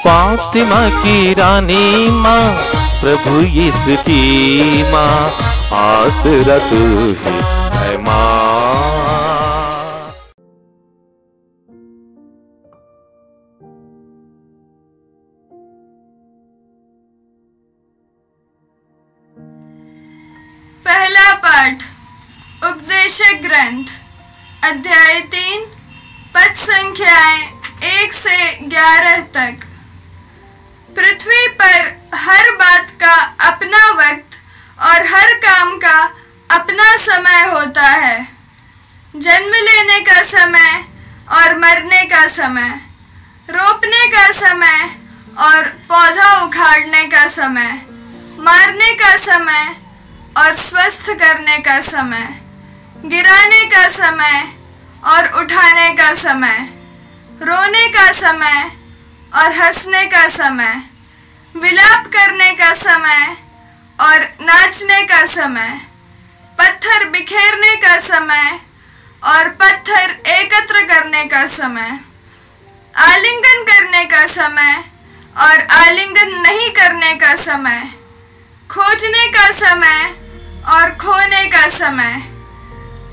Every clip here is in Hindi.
फातिमा की रानी माँ, प्रभु यीशु की माँ, आसरा तू ही है माँ। पहला पाठ उपदेशक ग्रंथ अध्याय 3 पद संख्याएं 1 से 11 तक। पृथ्वी पर हर बात का अपना वक्त और हर काम का अपना समय होता है। जन्म लेने का समय और मरने का समय, रोपने का समय और पौधा उखाड़ने का समय, मारने का समय और स्वस्थ करने का समय, गिराने का समय और उठाने का समय, रोने का समय और हंसने का समय, विलाप करने का समय और नाचने का समय, पत्थर बिखेरने का समय और पत्थर एकत्र करने का समय, आलिंगन करने का समय और आलिंगन नहीं करने का समय, खोजने का समय और खोने का समय,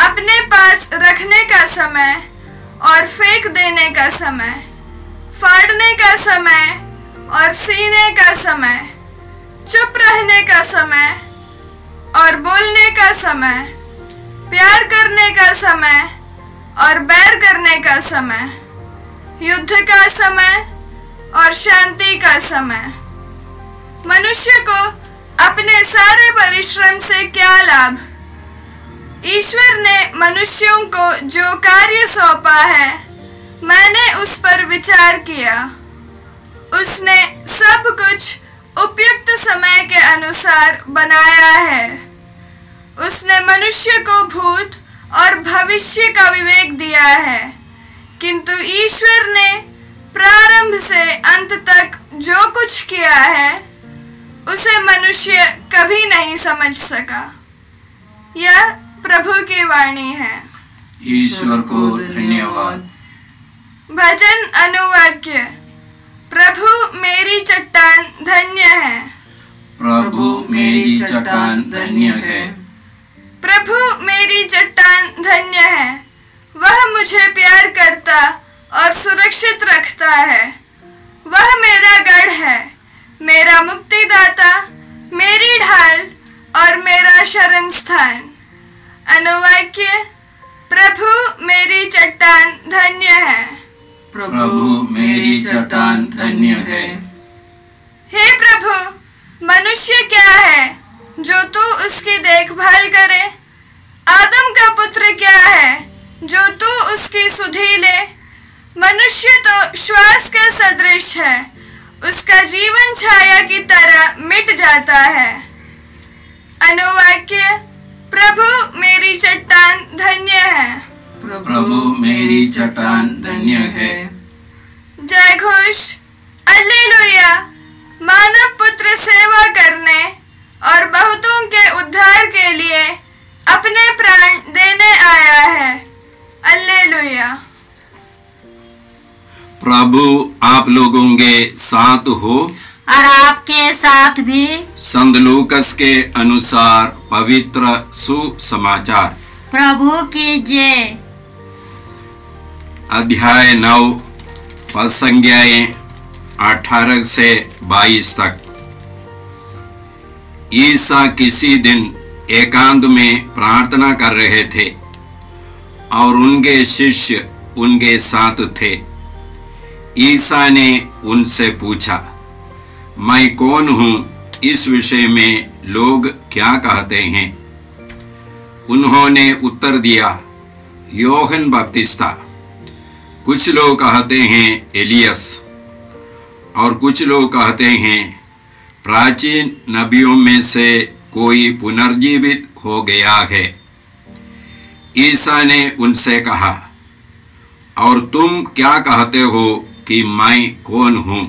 अपने पास रखने का समय और फेंक देने का समय, फाड़ने का समय और सीने का समय, चुप रहने का समय और बोलने का समय, प्यार करने का समय और बैर करने का समय, युद्ध का समय और शांति का समय। मनुष्य को अपने सारे परिश्रम से क्या लाभ? ईश्वर ने मनुष्यों को जो कार्य सौंपा है, मैंने उस पर विचार किया। उसने सब कुछ उपयुक्त समय के अनुसार बनाया है। उसने मनुष्य को भूत और भविष्य का विवेक दिया है, किंतु ईश्वर ने प्रारंभ से अंत तक जो कुछ किया है, उसे मनुष्य कभी नहीं समझ सका। यह प्रभु की वाणी है। ईश्वर को धन्यवाद। भजन अनुवाक्य। प्रभु मेरी चट्टान धन्य है। प्रभु मेरी चट्टान धन्य है। प्रभु मेरी चट्टान धन्य है। वह मुझे प्यार करता और सुरक्षित रखता है। वह मेरा गढ़ है, मेरा मुक्तिदाता, मेरी ढाल और मेरा शरण स्थान। अनुवाक्य। प्रभु मेरी चट्टान धन्य है। प्रभु मेरी चट्टान धन्य है। हे प्रभु, मनुष्य क्या है जो तू उसकी देखभाल करे? आदम का पुत्र क्या है जो तू उसकी सुधि ले? मनुष्य तो श्वास के सदृश है, उसका जीवन छाया की तरह मिट जाता है। अनुवाक्य। प्रभु मेरी चट्टान धन्य है। प्रभु मेरी चट्टान धन्य है। जय घोष। alleluia। मानव पुत्र सेवा करने और बहुतों के उद्धार के लिए अपने प्राण देने आया है। alleluia। प्रभु आप लोगों के साथ हो और आपके साथ भी। संत लूकस के अनुसार पवित्र सुसमाचार। प्रभु की जय। अध्याय 9 पद संख्याएं 18 से 22 तक। ईसा किसी दिन एकांत में प्रार्थना कर रहे थे और उनके शिष्य उनके साथ थे। ईसा ने उनसे पूछा, मैं कौन हूँ? इस विषय में लोग क्या कहते हैं? उन्होंने उत्तर दिया, यूहन्ना बपतिस्ता। कुछ लोग कहते हैं एलियस और कुछ लोग कहते हैं प्राचीन नबियों में से कोई पुनर्जीवित हो गया है। ईसा ने उनसे कहा, और तुम क्या कहते हो कि मैं कौन हूँ?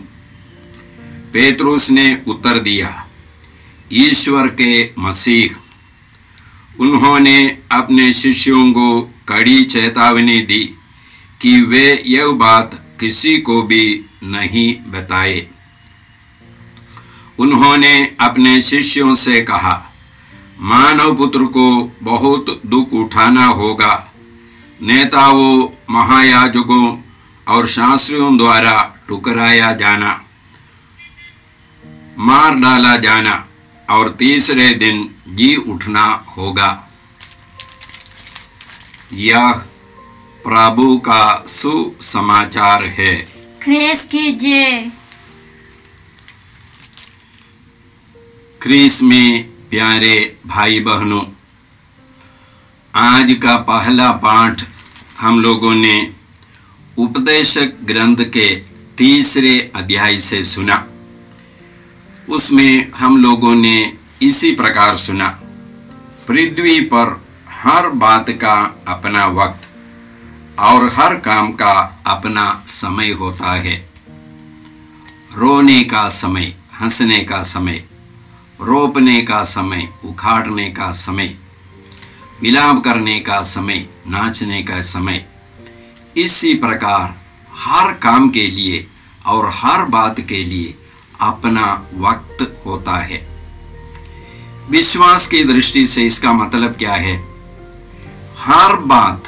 पेतरुस ने उत्तर दिया, ईश्वर के मसीह। उन्होंने अपने शिष्यों को कड़ी चेतावनी दी कि वे यह बात किसी को भी नहीं बताए। उन्होंने अपने शिष्यों से कहा, मानव पुत्र को बहुत दुख उठाना होगा, नेताओं, महायाजकों और शास्त्रियों द्वारा ठुकराया जाना, मार डाला जाना और तीसरे दिन जी उठना होगा। यह प्रभु का सुसमाचार है। ख्रीस कीजिए। ख्रीस में प्यारे भाई बहनों, आज का पहला पाठ हम लोगों ने उपदेशक ग्रंथ के 3 अध्याय से सुना। उसमें हम लोगों ने इसी प्रकार सुना, पृथ्वी पर हर बात का अपना वक्त और हर काम का अपना समय होता है। रोने का समय, हंसने का समय, रोपने का समय, उखाड़ने का समय, विलाप करने का समय, नाचने का समय। इसी प्रकार हर काम के लिए और हर बात के लिए अपना वक्त होता है। विश्वास की दृष्टि से इसका मतलब क्या है? हर बात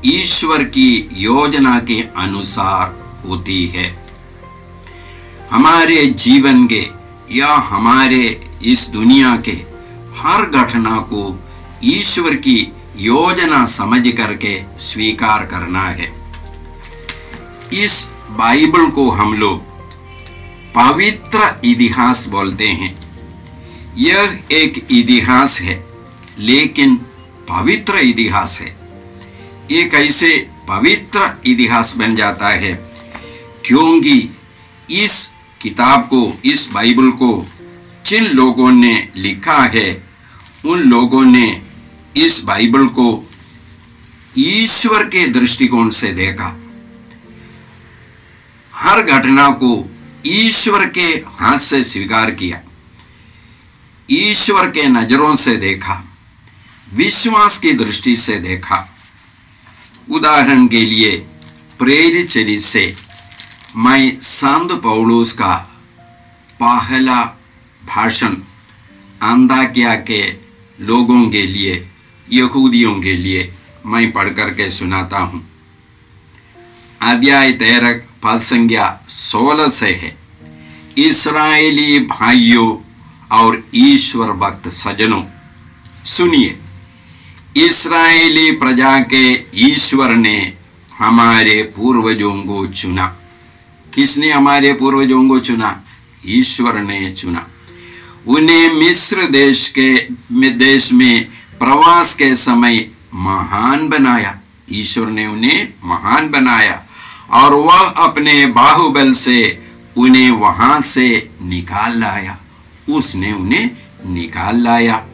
ईश्वर की योजना के अनुसार होती है। हमारे जीवन के या हमारे इस दुनिया के हर घटना को ईश्वर की योजना समझ करके स्वीकार करना है। इस बाइबल को हम लोग पवित्र इतिहास बोलते हैं। यह एक इतिहास है, लेकिन पवित्र इतिहास है। एक ऐसे पवित्र इतिहास बन जाता है क्योंकि इस किताब को, इस बाइबल को जिन लोगों ने लिखा है, उन लोगों ने इस बाइबल को ईश्वर के दृष्टिकोण से देखा। हर घटना को ईश्वर के हाथ से स्वीकार किया, ईश्वर के नजरों से देखा, विश्वास की दृष्टि से देखा। उदाहरण के लिए प्रेरित चरित्र से मैं संत पौलुस का पहला भाषण अंताकिया के लोगों के लिए, यहूदियों के लिए मैं पढ़ करके सुनाता हूँ। अध्याय 13 पद संख्या 16 से है। इस्राएली भाइयों और ईश्वर भक्त सज्जनों, सुनिए। इस्राएली प्रजा के ईश्वर ने हमारे पूर्वजों को चुना। किसने हमारे पूर्वजों को चुना? ईश्वर ने चुना। उन्हें मिस्र देश में प्रवास के समय महान बनाया। ईश्वर ने उन्हें महान बनाया और वह अपने बाहुबल से उन्हें वहां से निकाल लाया। उसने उन्हें निकाल लाया।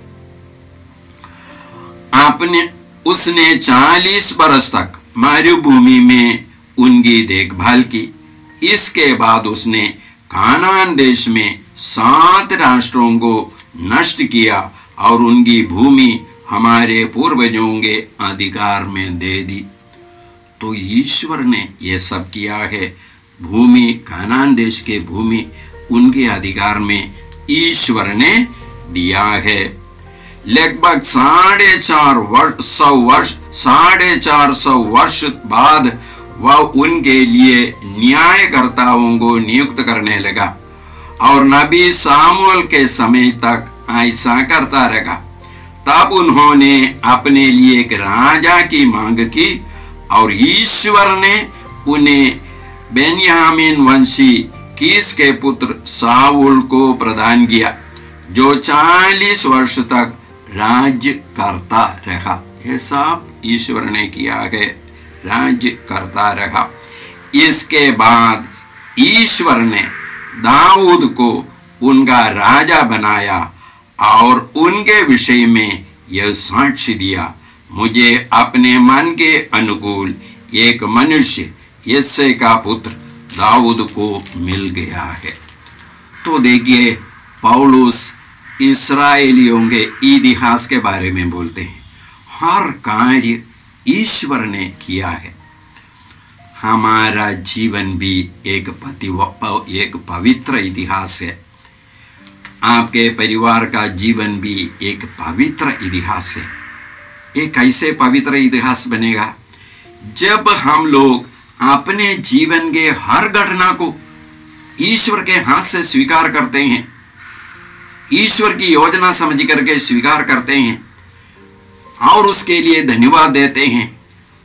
उसने 40 बरस तक मरुभूमि में उनकी देखभाल की। इसके बाद उसने कानान देश में 7 राष्ट्रों को नष्ट किया और उनकी भूमि हमारे पूर्वजों के अधिकार में दे दी। तो ईश्वर ने यह सब किया है। भूमि, कानान देश के भूमि उनके अधिकार में ईश्वर ने दिया है। लगभग 450 वर्ष बाद वह उनके लिए न्यायकर्ताओं को नियुक्त करने लगा और नबी सामुएल के समय तक ऐसा करता रहा। तब उन्होंने अपने लिए एक राजा की मांग की और ईश्वर ने उन्हें बेन्यामीन वंशी कीस के पुत्र साउल को प्रदान किया, जो 40 वर्ष तक राज्य करता रहा। यह सब ईश्वर ने किया है, राज्य करता रहा। इसके बाद ईश्वर ने दाऊद को उनका राजा बनाया और उनके विषय में यह साक्ष्य दिया, मुझे अपने मन के अनुकूल एक मनुष्य यिशै का पुत्र दाऊद को मिल गया है। तो देखिए, पौलुस इस्राएलियों के इतिहास के बारे में बोलते हैं। हर कार्य ईश्वर ने किया है। हमारा जीवन भी एक पवित्र इतिहास है। आपके परिवार का जीवन भी एक पवित्र इतिहास है। ये कैसे पवित्र इतिहास बनेगा? जब हम लोग अपने जीवन के हर घटना को ईश्वर के हाथ से स्वीकार करते हैं, ईश्वर की योजना समझ करके स्वीकार करते हैं और उसके लिए धन्यवाद देते हैं।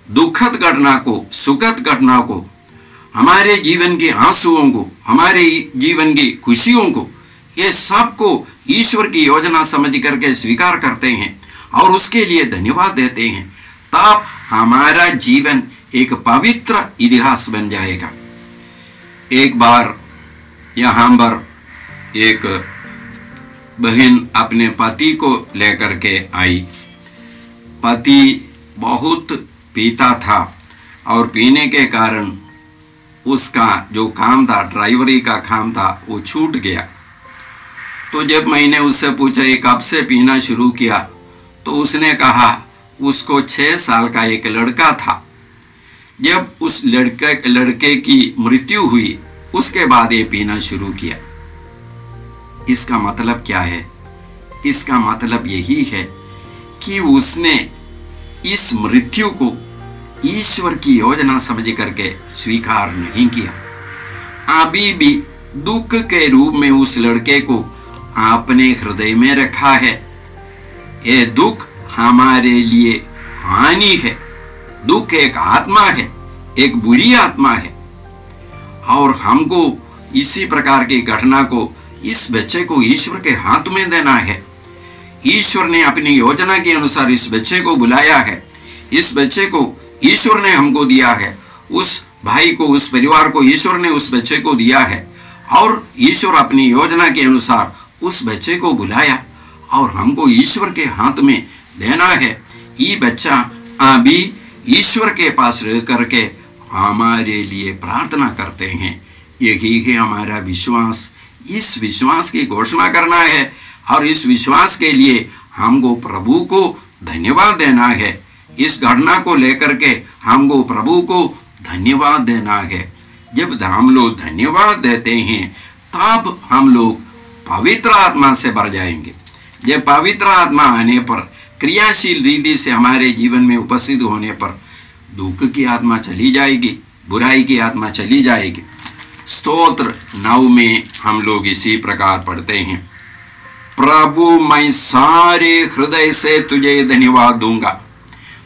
दुखद घटना को, सुखद घटना को, हमारे जीवन के आंसुओं को, हमारे जीवन की खुशियों को, ये सब को ईश्वर की योजना समझ करके स्वीकार करते हैं और उसके लिए धन्यवाद देते हैं, तब हमारा जीवन एक पवित्र इतिहास बन जाएगा। एक बार यहाँ पर एक बहन अपने पति को लेकर के आई। पति बहुत पीता था और पीने के कारण उसका जो काम था, ड्राइवरी का काम था, वो छूट गया। तो जब मैंने उससे पूछा ये कब से पीना शुरू किया, तो उसने कहा उसको 6 साल का एक लड़का था। जब उस लड़के की मृत्यु हुई उसके बाद ये पीना शुरू किया। इसका मतलब क्या है? इसका मतलब यही है कि उसने इस मृत्यु को ईश्वर की योजना समझ करके स्वीकार नहीं किया। अभी भी दुख के रूप में उस लड़के को आपने हृदय में रखा है। ये दुख हमारे लिए हानि है। दुख एक आत्मा है, एक बुरी आत्मा है, और हमको इसी प्रकार की घटना को, इस बच्चे को ईश्वर के हाथ में देना है। ईश्वर ने अपनी योजना के अनुसार इस बच्चे को बुलाया है। इस बच्चे को ईश्वर ने हमको दिया है। उस भाई को, उस परिवार को ईश्वर ने उस बच्चे को दिया है और ईश्वर अपनी योजना के अनुसार उस बच्चे को बुलाया और हमको ईश्वर के हाथ में देना है। ये बच्चा अभी ईश्वर के पास रह करके हमारे लिए प्रार्थना करते हैं। यही है हमारा विश्वास। इस विश्वास की घोषणा करना है और इस विश्वास के लिए हमको प्रभु को धन्यवाद देना है। इस घटना को लेकर के हमको प्रभु को धन्यवाद देना है। जब हम लोग धन्यवाद देते हैं तब हम लोग पवित्र आत्मा से भर जाएंगे। जब पवित्र आत्मा आने पर, क्रियाशील रीति से हमारे जीवन में उपस्थित होने पर, दुख की आत्मा चली जाएगी, बुराई की आत्मा चली जाएगी। स्तोत्र 9 में हम लोग इसी प्रकार पढ़ते हैं, प्रभु मैं सारे हृदय से तुझे धन्यवाद दूंगा,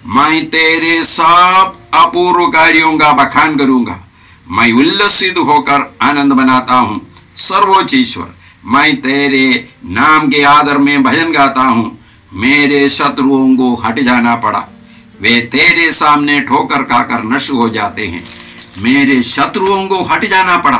मैं तेरे सब अपूर्व कार्यों का बखान करूंगा, मैं उल्लसित होकर आनंद मनाता हूँ। सर्वोच्च ईश्वर, मैं तेरे नाम के आदर में भजन गाता हूँ। मेरे शत्रुओं को हट जाना पड़ा, वे तेरे सामने ठोकर खाकर नष्ट हो जाते हैं। मेरे शत्रुओं को हट जाना पड़ा।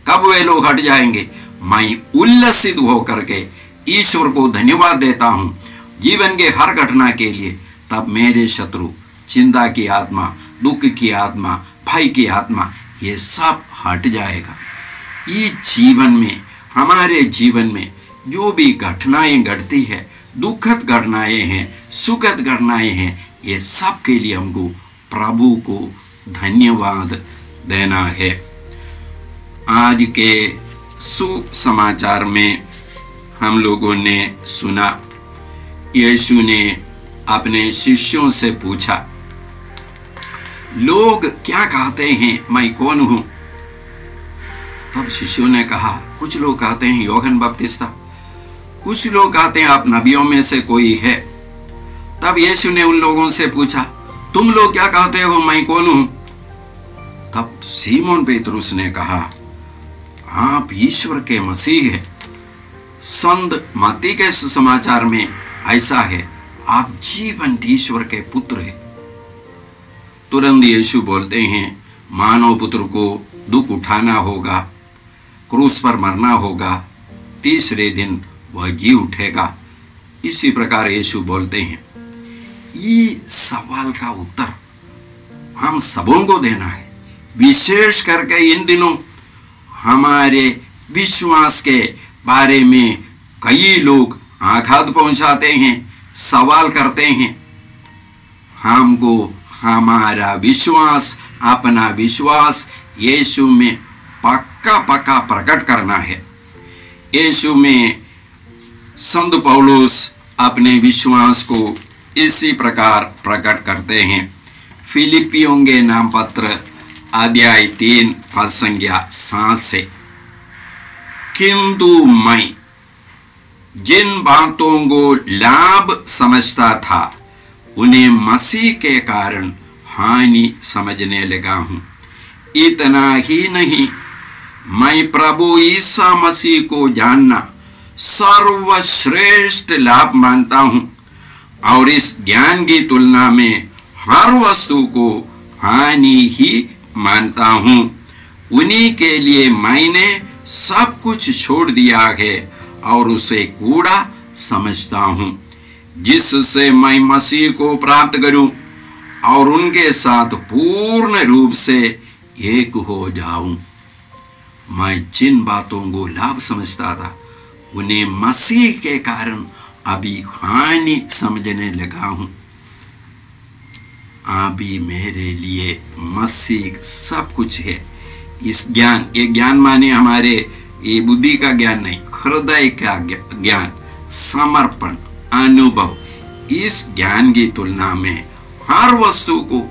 कब वे लोग हट जाएंगे? मैं उल्लसित होकर के ईश्वर को धन्यवाद देता हूँ जीवन के हर घटना के लिए। तब मेरे शत्रु, चिंता की आत्मा, दुख की आत्मा, भय की आत्मा, ये सब हट जाएगा। ये जीवन में, हमारे जीवन में जो भी घटनाएं घटती है, दुखद घटनाएं हैं, सुखद घटनाएं हैं, ये सब के लिए हमको प्रभु को धन्यवाद देना है। आज के सुसमाचार में हम लोगों ने सुना, यीशु ने अपने शिष्यों से पूछा, लोग क्या कहते हैं मैं कौन हूं? तब शिष्यों ने कहा, कुछ लोग कहते हैं यूहन्ना बपतिस्ता, कुछ लोग कहते हैं आप नबियों में से कोई है। तब यीशु ने उन लोगों से पूछा, तुम लोग क्या कहते हो मैं कौन हूं? तब सीमोन पेतरुस ने कहा, आप ईश्वर के मसीह हैं। संत मत्ती के सुसमाचार में ऐसा है, आप जीवंत ईश्वर के पुत्र हैं। तुरंत यीशु बोलते हैं, मानव पुत्र को दुख उठाना होगा, क्रूस पर मरना होगा, तीसरे दिन वह जी उठेगा। इसी प्रकार यीशु बोलते हैं। ये सवाल का उत्तर हम सबों को देना है। विशेष करके इन दिनों हमारे विश्वास के बारे में कई लोग आघात पहुंचाते हैं, सवाल करते हैं। हमको हमारा विश्वास अपना विश्वास यीशु में पक्का पक्का प्रकट करना है। यीशु में संत पौलुस अपने विश्वास को इसी प्रकार प्रकट करते हैं। फिलिपियों के नाम पत्र अध्याय 3 पद संख्या 7 से, किंतु मैं जिन बातों को लाभ समझता था उन्हें मसीह के कारण हानि समझने लगा हूं। इतना ही नहीं, मैं प्रभु ईसा मसीह को जानना सर्वश्रेष्ठ लाभ मानता हूं और इस ज्ञान की तुलना में हर वस्तु को हानि ही मानता हूं। उन्हीं के लिए मैंने सब कुछ छोड़ दिया है और उसे कूड़ा समझता हूं, जिससे मैं मसीह को प्राप्त करूं और उनके साथ पूर्ण रूप से एक हो जाऊं। मैं जिन बातों को लाभ समझता था उन्हें मसीह के कारण अभी हानि समझने लगा हूं। अभी मेरे लिए मसीह सब कुछ है। इस ज्ञान, ये ज्ञान माने हमारे ये बुद्धि का ज्ञान नहीं, हृदय का ज्ञान, समर्पण, अनुभव, इस ज्ञान की तुलना में हर वस्तु को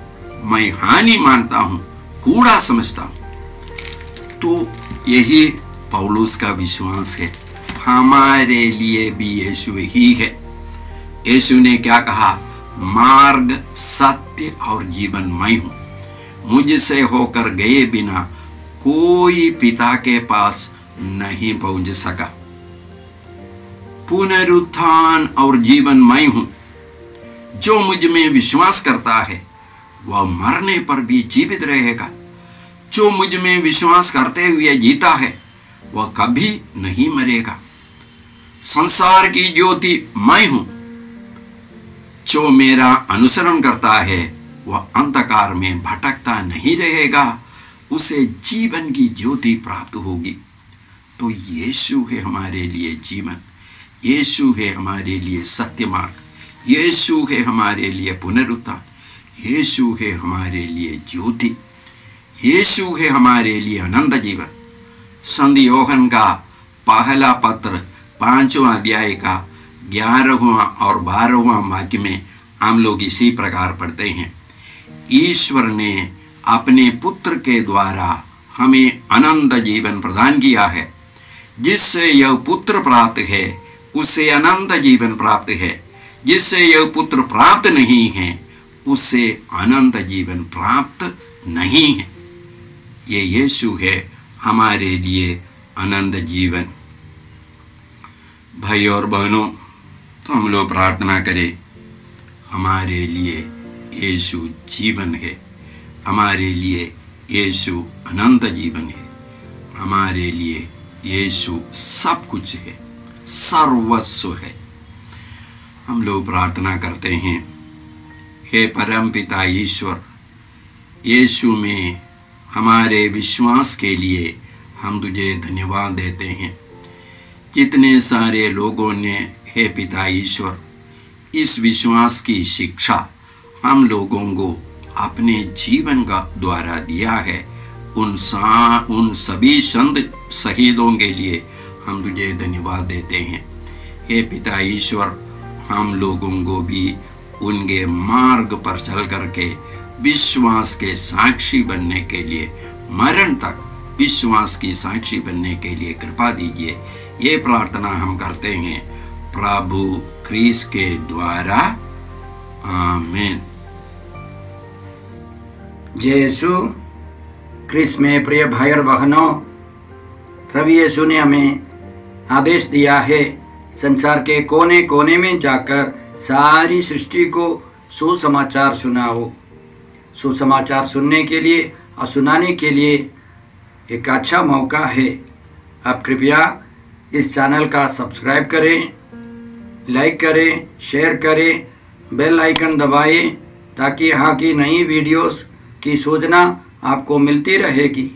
मैं हानि मानता हूं, कूड़ा समझता हूं। तो यही पौलुस का विश्वास है। हमारे लिए भी यीशु ही है। यीशु ने क्या कहा? मार्ग, सत्य और जीवन मैं हूं। मुझसे होकर गए बिना कोई पिता के पास नहीं पहुंच सका। पुनरुत्थान और जीवन मैं हूं। जो मुझ में विश्वास करता है वह मरने पर भी जीवित रहेगा। जो मुझ में विश्वास करते हुए जीता है वह कभी नहीं मरेगा। संसार की ज्योति मैं हूं। जो मेरा अनुसरण करता है वह अंधकार में भटकता नहीं रहेगा, उसे जीवन की ज्योति प्राप्त होगी। तो यीशु है हमारे लिए जीवन, यीशु है हमारे लिए सत्य मार्ग, यीशु है हमारे लिए पुनरुत्थान, यीशु है हमारे लिए ज्योति, यीशु है हमारे लिए अनंत जीवन। संत योहन का पहला पत्र 5वां अध्याय का 11वां और 12वां वाक्य में हम लोग इसी प्रकार पढ़ते हैं, ईश्वर ने अपने पुत्र के द्वारा हमें अनंत जीवन प्रदान किया है। जिससे यह पुत्र प्राप्त है उसे अनंत जीवन प्राप्त है। जिससे यह पुत्र प्राप्त नहीं है उसे अनंत जीवन प्राप्त नहीं है। ये यीशु है हमारे लिए अनंत जीवन। भाई और बहनों, तो हम लोग प्रार्थना करें, हमारे लिए यीशु जीवन है, हमारे लिए यीशु अनंत जीवन है, हमारे लिए यीशु सब कुछ है, सर्वस्व है। हम लोग प्रार्थना करते हैं, हे परम पिता ईश्वर, यीशु में हमारे विश्वास के लिए हम तुझे धन्यवाद देते हैं। कितने सारे लोगों ने हे पिता ईश्वर इस विश्वास की शिक्षा हम लोगों को अपने जीवन का द्वारा दिया है। उन सभी संत शहीदों के लिए हम तुझे धन्यवाद देते हैं। हे पिता ईश्वर, हम लोगों को भी उनके मार्ग पर चल करके विश्वास के साक्षी बनने के लिए, मरण तक विश्वास की साक्षी बनने के लिए कृपा दीजिए। ये प्रार्थना हम करते हैं प्रभु क्रिस्त के द्वारा, आमीन। जय यीशु क्रिस्त में प्रिय भाई और बहनों, प्रभु यीशु ने हमें आदेश दिया है संसार के कोने कोने में जाकर सारी सृष्टि को सुसमाचार सुनाओ। सुसमाचार सुनने के लिए और सुनाने के लिए एक अच्छा मौका है। आप कृपया इस चैनल का सब्सक्राइब करें, लाइक करें, शेयर करें, बेल आइकन दबाएं ताकि यहाँ की नई वीडियोस की सूचना आपको मिलती रहेगी।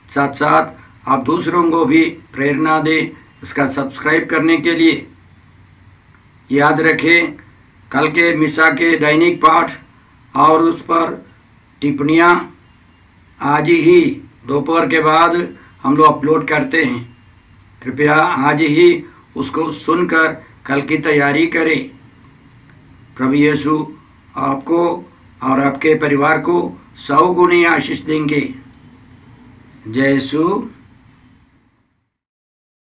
साथ साथ आप दूसरों को भी प्रेरणा दें इसका सब्सक्राइब करने के लिए। याद रखें, कल के मिसा के दैनिक पाठ और उस पर टिप्पणियाँ आज ही दोपहर के बाद हम लोग अपलोड करते हैं। कृपया आज ही उसको सुनकर कल की तैयारी करें। प्रभु यीशु आपको और आपके परिवार को 100 गुनी आशीष देंगे। जय यीशु।